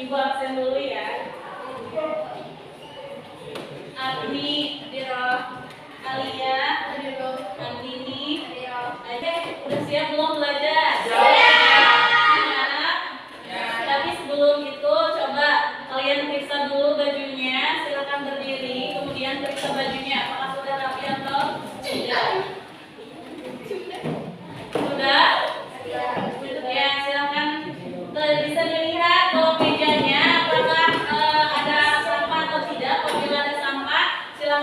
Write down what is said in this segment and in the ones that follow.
Ibu absen dulu ya. Agni, Diroh, Alia, Diroh, Andini, Diroh. Udah siap belum belajar? Siap. Tapi sebelum itu coba kalian periksa dulu bajunya. Silakan berdiri, kemudian periksa bajunya. Apakah sudah rapi atau tidak? Sudah? Ya, silakan. Bisa dilihat kalau mejanya apakah ada sampah atau tidak. Apabila ada sampah, silakan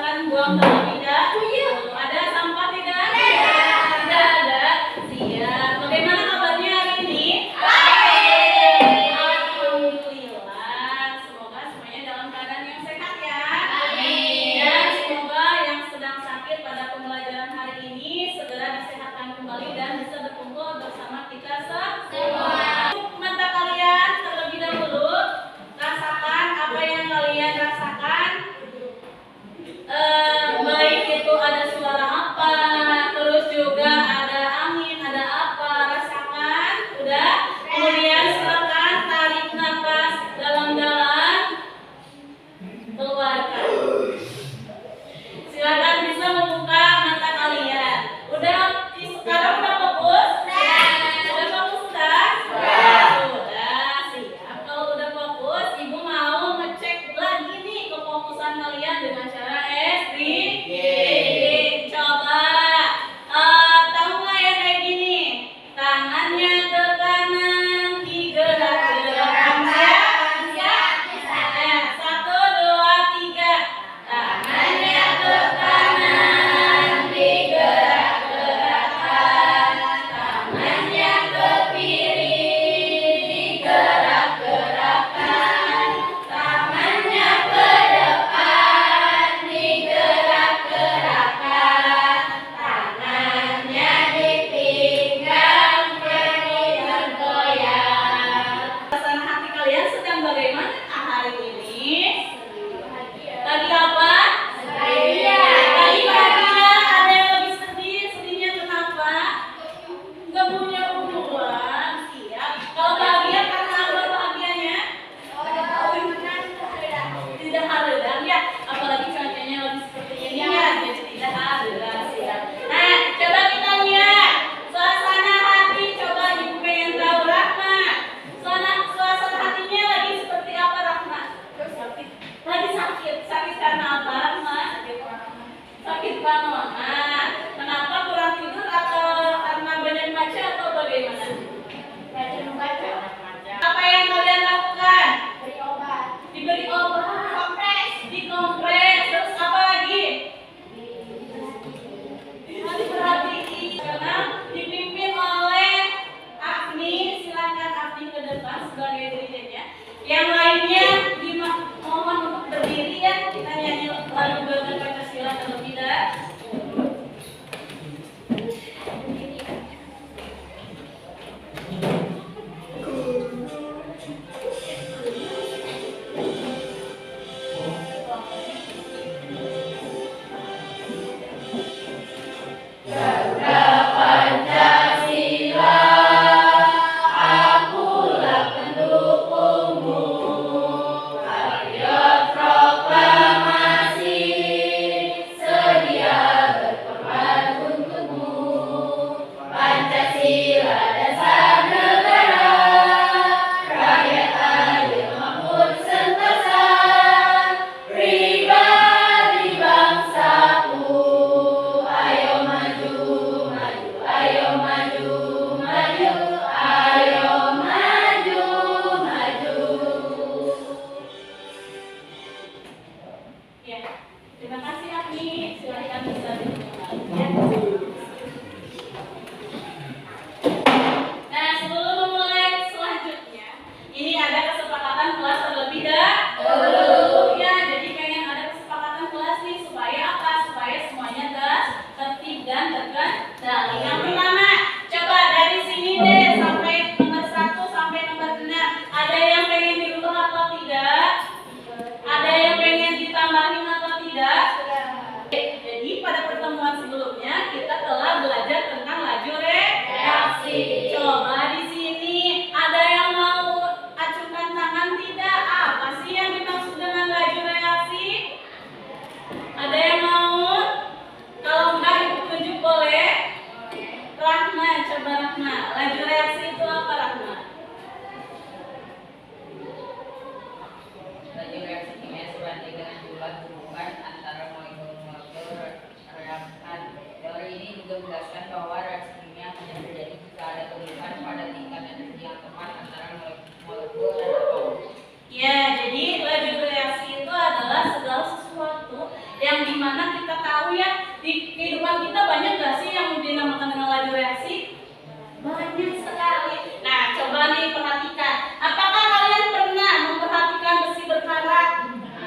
diperhatikan. Apakah kalian pernah memperhatikan besi berkarat?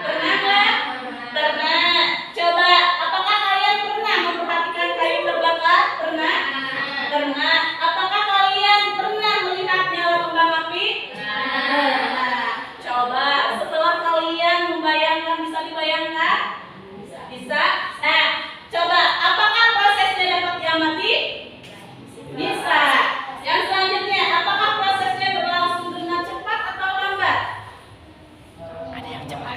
Pernah nggak? Pernah. Coba, apakah kalian pernah memperhatikan kayu terbakar? Pernah? Pernah. Apakah kalian pernah melihat nyala kembang api? Pernah. Coba, setelah kalian membayangkan, bisa dibayangkan? Bisa. Nah, coba, apakah prosesnya dapat diamati? Bisa. Yang selanjutnya, apakah prosesnya berlangsung dengan cepat atau lambat? Ada yang cepat.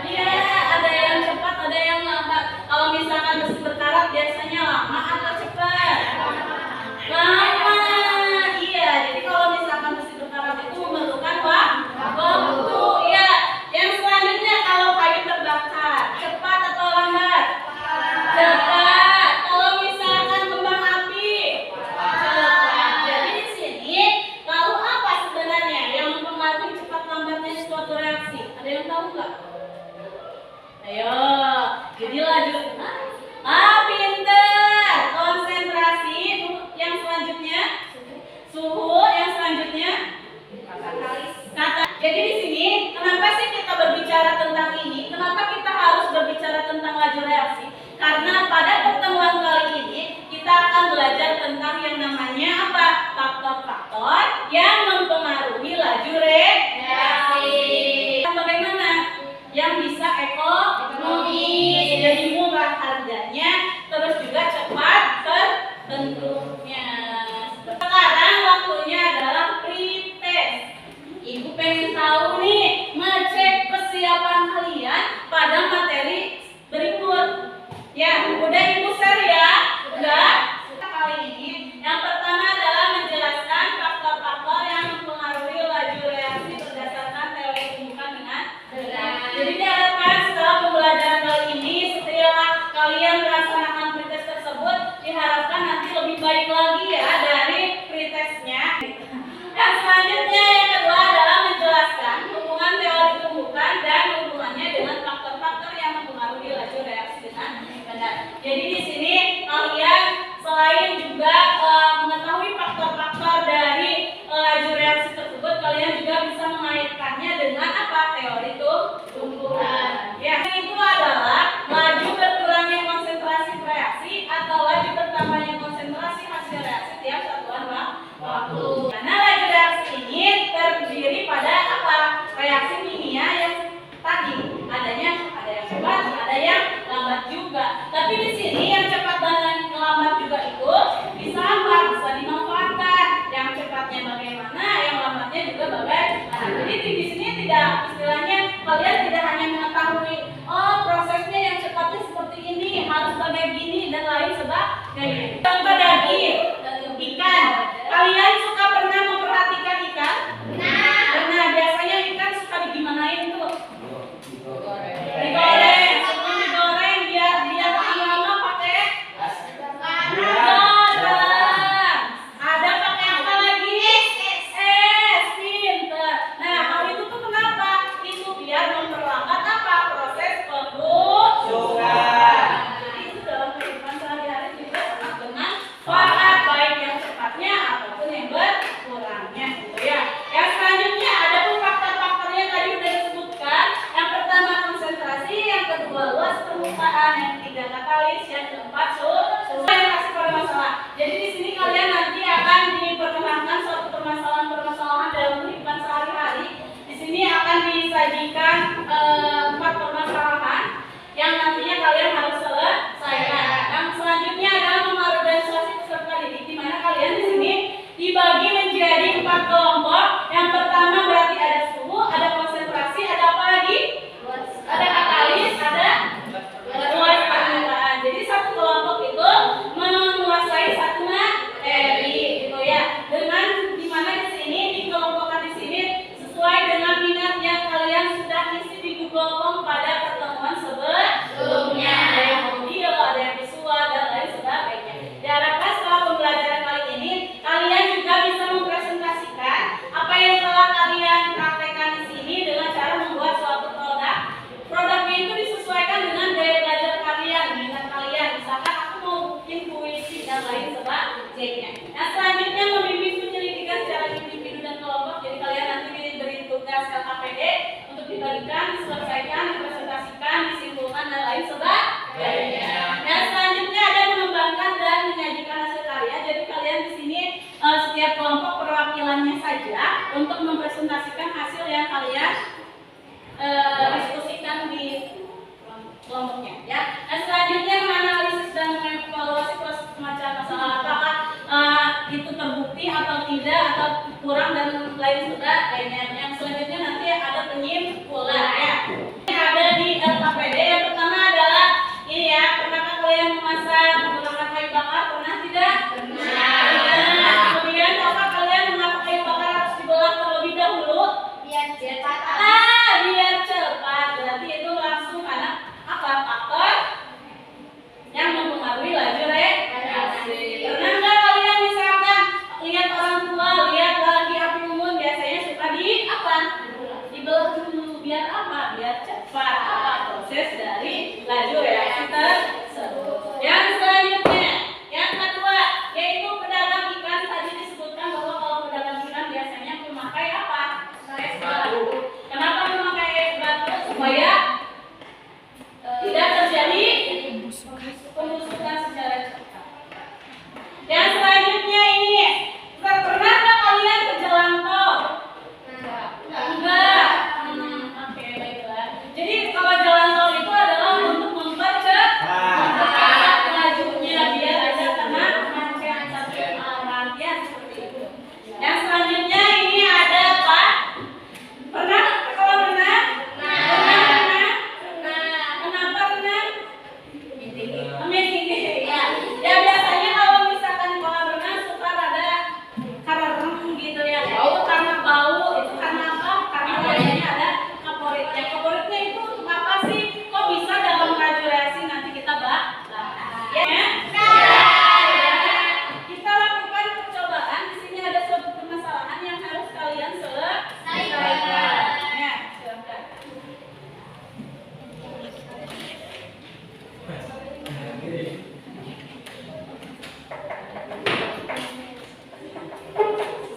Iya, ada yang cepat, ada yang lambat. Kalau misalkan besi berkarat biasanya lama atau cepat? Lama. Iya, jadi kalau misalkan besi berkarat itu memerlukan waktu. Iya. Yang selanjutnya, kalau kayu terbakar, cepat atau lambat? Cepat. Kalau misalkan kembang api, cepat. Jadi di sini tahu apa sebenarnya yang mempengaruhi cepat lambatnya suatu reaksi? Ada yang tahu nggak? Ayo, jadi lanjut. Pinter. Konsentrasi. Yang selanjutnya, suhu. Yang selanjutnya, kata. Jadi di sini, kenapa sih kita berbicara tentang ini? Kenapa kita harus berbicara tentang laju reaksi? Karena pada pertemuan kali ini kita akan belajar tentang yang namanya apa? Faktor-faktor yang mempengaruhi laju reaksi. Bagaimana? Yang bisa ekonomis, jadi murah harganya, terus juga cepat terbentuknya. Sekarang waktunya adalah pretest. Ibu pengen tahu nih, ngecek kesiapan kalian pada materi berikut. Ya, udah Ibu share ya? Udah? Kali ini yang pertama adalah menjelaskan faktor-faktor yang mempengaruhi laju reaksi berdasarkan teori tumbukan dengan berat. Jadi diharapkan setelah pembelajaran kali ini, setelah kalian melaksanakan pretest tersebut, diharapkan nanti lebih baik lagi ya dari pretestnya. Yang selanjutnya yang kedua adalah menjelaskan hubungan teori tumbukan dan hubungannya dengan faktor-faktor yang mempengaruhi laju reaksi dengan benar. Jadi di sini kalian selain juga mengetahui faktor-faktor dari laju reaksi tersebut, kalian juga bisa mengaitkannya dengan apa? Teori tumbukan. Ya, itu adalah laju berkurangnya konsentrasi reaksi atau laju bertambahnya konsentrasi hasil reaksi tiap satuan waktu. Karena laju reaksi ini terdiri pada apa? Reaksi kimia yang tadi ada yang cepat, ada yang lambat juga. Tapi di sini yang cepat dan lambat juga itu bisa apa? Bisa dimanfaatkan. Yang cepatnya bagaimana, yang lambatnya juga bagaimana. Jadi di sini tidak, istilahnya kalian tidak hanya mengetahui prosesnya yang cepatnya seperti ini, harus bagai gini dan lain sebagainya. Contoh daging, ikan. Kalian suka pernah memperhatikan ikan? Nah, biasanya ikan suka digimanain tuh? Digoreng. Sebelum digoreng biar tahan lama pakai garam. Ada pakai apa lagi? Es. Pinter. Nah, hal itu tuh kenapa? Itu biar memperlambat apa? Proses pembusukan. Jadi itu dalam kehidupan sehari-hari juga sangat bermanfaat. setiap kelompok perwakilannya saja untuk mempresentasikan hasil yang kalian diskusikan di kelompoknya ya. Dan selanjutnya menganalisis dan mengevaluasi proses pemecah masalah, apakah itu terbukti atau tidak, atau kurang dan lain sebagainya. Yang selanjutnya nanti ada penyimpulan ya. Ini ada di LKPD. Yang pertama adalah ini ya, pernahkah kalian memasak menggunakan kayu bakar? Pernah tidak? Pernah. Kemudian apakah kalian mengapa kayu bakar harus dibelah terlebih dahulu? Biar cepat. Biar cepat. Berarti itu langsung karena apa? Faktor yang mempengaruhi laju reaksi. Pernah nggak kalian misalkan lihat orang tua lihat lagi api unggun, biasanya suka di apa? Dibelah dulu. Biar apa? Biar cepat apa proses dari laju reaksi tersebut. Yang selanjutnya, yang kedua, yaitu pedagang ikan. Tadi disebutkan bahwa kalau pedagang ikan biasanya memakai apa? Es batu. Kenapa memakai es batu? Supaya tidak terjadi pembusukan secara cepat. Yang selanjutnya ini, pernah nggak kalian ke jalan tol? Enggak. Oke, baiklah. Jadi kalau jalan tol itu adalah untuk mempercepat lajunya biar tidak kena macet satu arah ya, seperti itu. Yang selanjutnya ini ada apa? Pernah? Kalau pernah? Pernah? Kenapa pernah? Meeting ya. Ya biasanya kalau misalkan kolam renang suka ada karerem gitu ya. Itu karena bau, itu karena apa? Karena biasanya ada kaporitnya. Kaporitnya itu untuk apa sih? Kok bisa dalam laju reaksi? Nanti kita bahas. Ya. Kita lakukan percobaan. Di sini ada suatu permasalahan yang harus kalian selesaikan. Ya, silakan.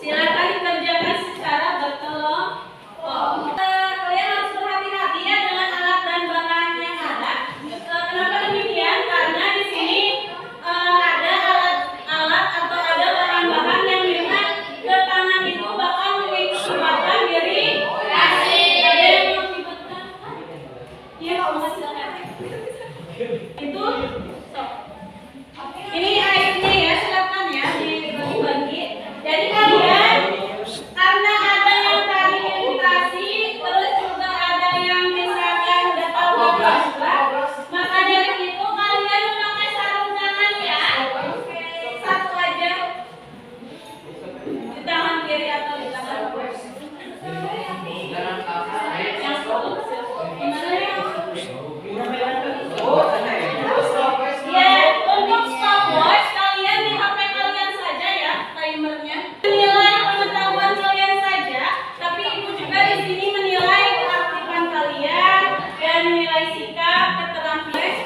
Silakan dikerjakan secara berkelompok. Kalian harus berhati-hati ya dengan alat dan bahan yang ada. Kenapa demikian? Karena di sini ada alat atau ada bahan-bahan yang memang ke tangan itu bakal mengakibatkan diri. Ada yang mengakibatkan? Iya, Pak Muhammad, silakan. Itu sok. Ini airnya ya, silakan ya dibagi-bagi. Jadi kalian karena ada yang tadi iritasi, terus juga ada yang misalkan udah tahu apa juga, maka dari itu kalian memakai sarung tangan ya. Satu aja di tangan kiri atau di tangan kanan. Yang satu gimana ya? Ya, untuk stopwatch kalian di HP kalian saja ya timernya. Menilai pengetahuan kalian saja, tapi ibu juga di sini menilai keaktifan kalian dan menilai sikap, keterampilan.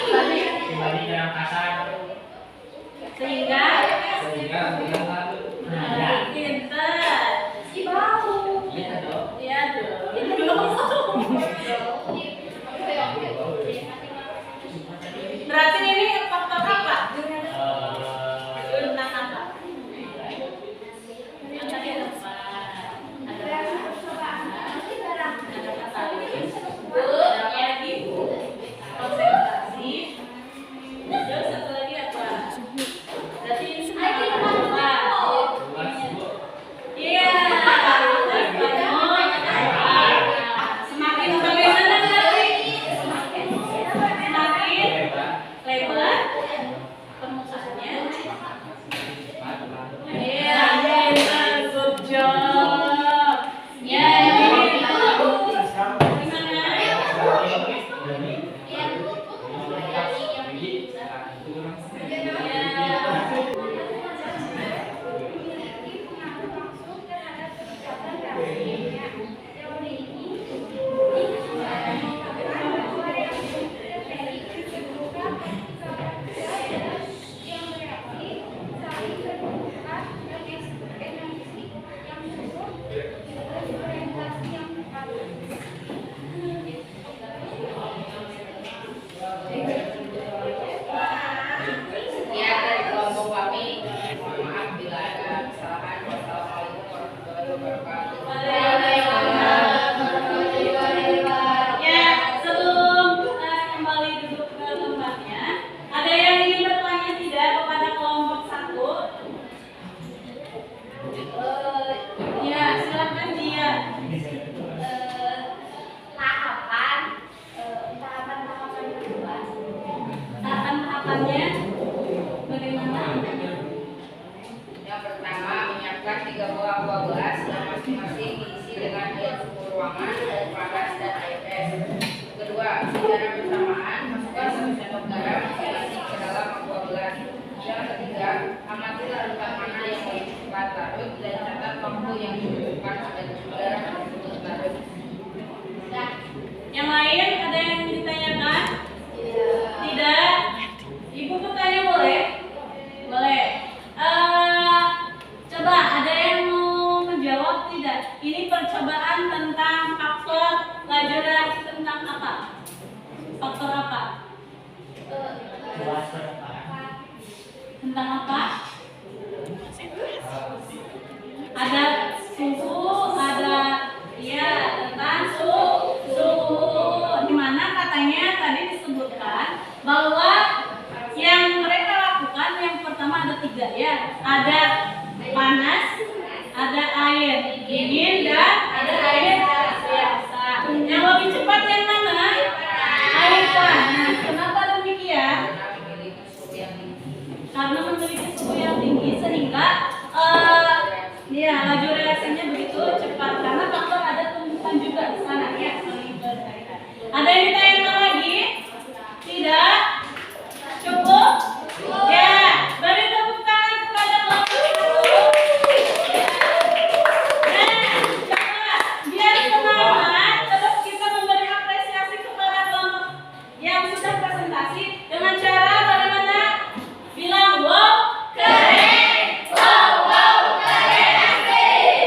Tadi kembali dalam kasar sehingga pinter. Si bau. Iya dong. Berarti ini faktor apa? Tentang apa? Konsentrasi. Terus satu lagi apa? Berarti ini apa? Iya. Semakin bagaimana nanti? Semakin lebar permukaannya. Iya, good job. Ya, Ya, dari kelompok kami, mohon maaf bila ada kesalahan. Wassalamualaikum warahmatullahi wabarakatuh. ya, sebelum kembali duduk ke tempatnya, ada yang ingin bertanya tidak kepada kelompok 1? Ya, silakan dia. Tahapan-tahapannya bagaimana? Yang pertama, menyiapkan 3 buah gelas yang masing-masing diisi dengan air suhu ruangan, air panas, dan air es. Kedua, secara bersamaan masukkan 1 sendok garam masing-masing ke dalam buah gelas. Yang ketiga, amati larutan mana yang lebih cepat larut dan catat waktu yang dibutuhkan agar garam tersebut larut. Yang lain ada yang ditanyakan? Tidak? Ibu bertanya boleh? Boleh. Coba ada yang mau menjawab tidak? Ini percobaan tentang faktor laju reaksi tentang apa? Faktor apa? Tentang apa? Ada suhu, ada ya tentang suhu. Di mana katanya tadi disebutkan bahwa yang mereka lakukan yang pertama ada 3 ya. Ada panas, ada air dingin, dan ada air biasa. Yang lebih cepat yang mana? Air panas. Kenapa demikian? Karena memiliki suhu yang tinggi sehingga ya laju reaksinya begitu cepat karena faktor ada tumbuhan juga di sana ya saling berkaitan. Ada yang ditanyakan lagi? Tidak? Cukup? Ya, beri tepuk tangan kepada kelompok 1. Nah, coba biar semangat terus kita memberi apresiasi kepada kelompok yang sudah presentasi dengan cara bagaimana? Bilang wow, keren. Wow, keren, asik.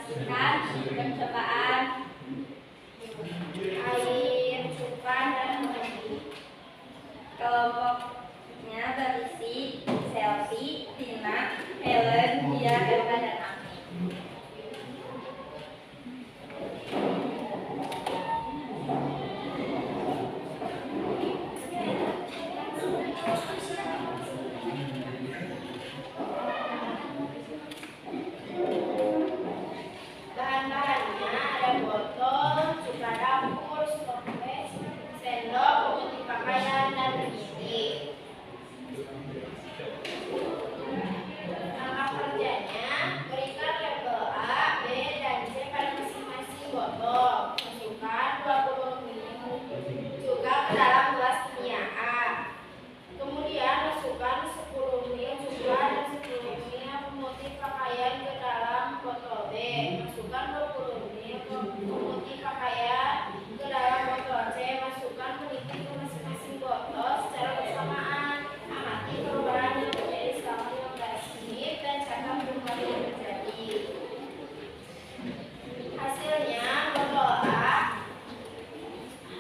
mengoperasikan percobaan air cupan dan mandi. Kelompoknya berisi Selvi, Tina, Helen, Dia, Eva, dan Ami. Bahan-bahannya ada botol, cuka dapur, stopwatch, sendok, pemutih pakaian, dan peniti. Langkah kerjanya, berikan label A, B, dan C pada masing-masing botol. Masukkan 20 ml cuka ke dalam gelas kimia A. Kemudian masukkan 10 ml cuka dan 10 ml pemutih pakaian ke dalam botol B. Masukkan 20 ml pemutih pakaian ke dalam botol C. Masukkan peniti ke masing-masing botol secara bersamaan. Amati perubahan yang terjadi selama 15 menit dan catat perubahan yang terjadi. Hasilnya botol A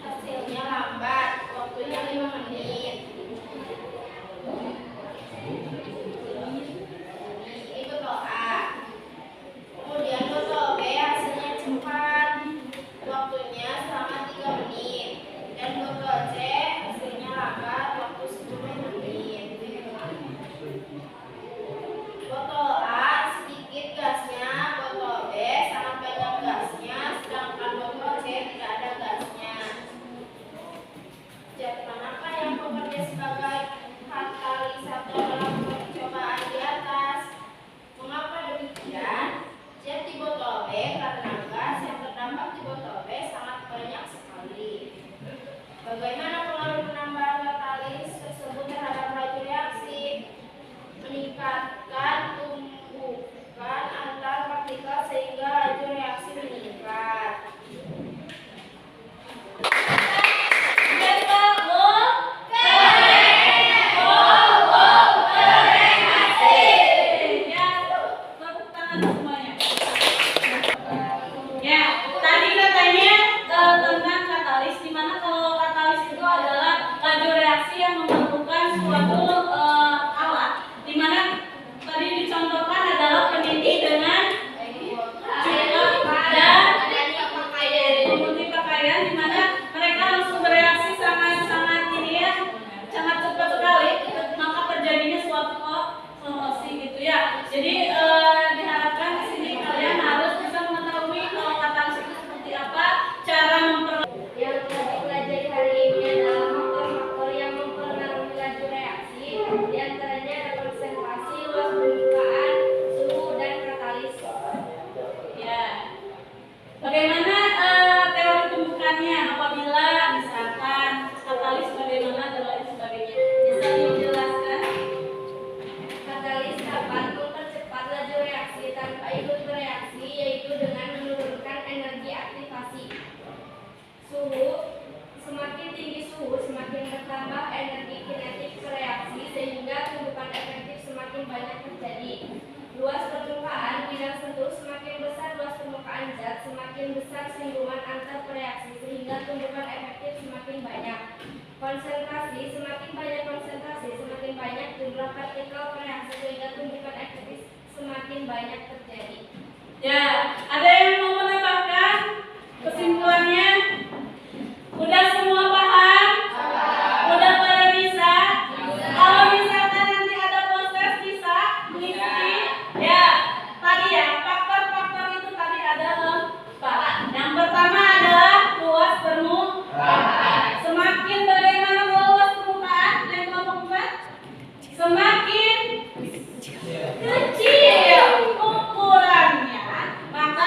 hasilnya lambat, waktunya 5 menit. Ini botol A. Kemudian botol B hasilnya cepat, waktunya selama 3 menit. Dan botol C hasilnya lambat, waktu 10 menit. Botol A sedikit gasnya, botol B sangat banyak gasnya, sedangkan botol C tidak ada gasnya. Zat manakah yang bekerja sebagai katalisator dalam percobaan di atas? Mengapa demikian? Zat di botol B karena gas yang terdapat di botol B sangat banyak sekali. Bagaimana pengaruh penambahan katalis tersebut terhadap laju reaksi? Meningkatkan tumbukan antar partikel sehingga laju reaksi meningkat. Ya, tadi katanya tentang katalis, di mana kalau katalis itu adalah laju reaksi yang memerlukan suatu alat, di mana tadi dicontohkan adalah peniti dengan cuka dan pemutih pakaian, di mana mereka langsung bereaksi sangat ini ya, sangat cepat sekali, maka terjadinya suatu kolusi gitu ya. Jadi diharapkan di sini kalian harus bisa mengetahui kalau katalis itu seperti apa, cara Yang telah dipelajari hari ini adalah faktor-faktor yang mempengaruhi laju reaksi. Di antaranya ada konsentrasi, luas permukaan, suhu, dan katalis. ya. Bagaimana teori tumbukannya apabila misalkan katalis bagaimana dan lain sebagainya, bisa dijelaskan? Katalis dapat mempercepat laju reaksi tanpa ikut bereaksi, yaitu dengan menurunkan energi aktivasi. Suhu, semakin tinggi suhu, semakin bertambah energi kinetik bereaksi, sehingga tumbukan efektif semakin banyak terjadi. Luas permukaan, bidang sentuh, semakin besar luas permukaan zat, semakin besar singgungan antar bereaksi, sehingga tumbukan efektif semakin banyak. Konsentrasi, semakin banyak konsentrasi, semakin banyak jumlah partikel bereaksi, sehingga tumbukan efektif semakin banyak terjadi. Ya, ada yang mau menambahkan kesimpulannya? Udah semua paham? Udah pada bisa? Kalau misalkan nanti ada proses bisa mengikuti, ya tadi ya faktor-faktor itu tadi ada 4. Yang pertama adalah luas permukaan. Semakin bagaimana luas permukaan yang kelompok 4? Semakin kecil ukurannya, maka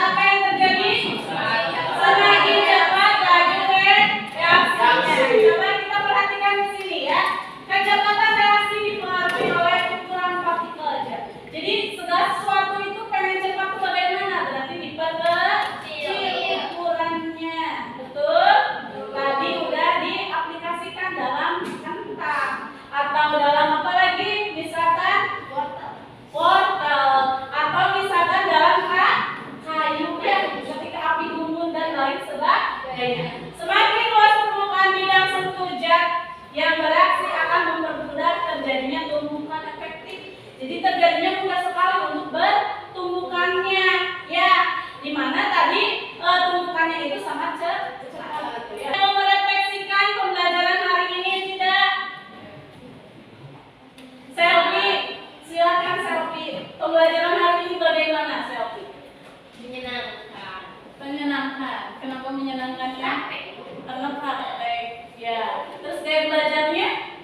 rumahan. Kenapa menyenangkannya? Karena praktek. Ya. Terus gaya belajarnya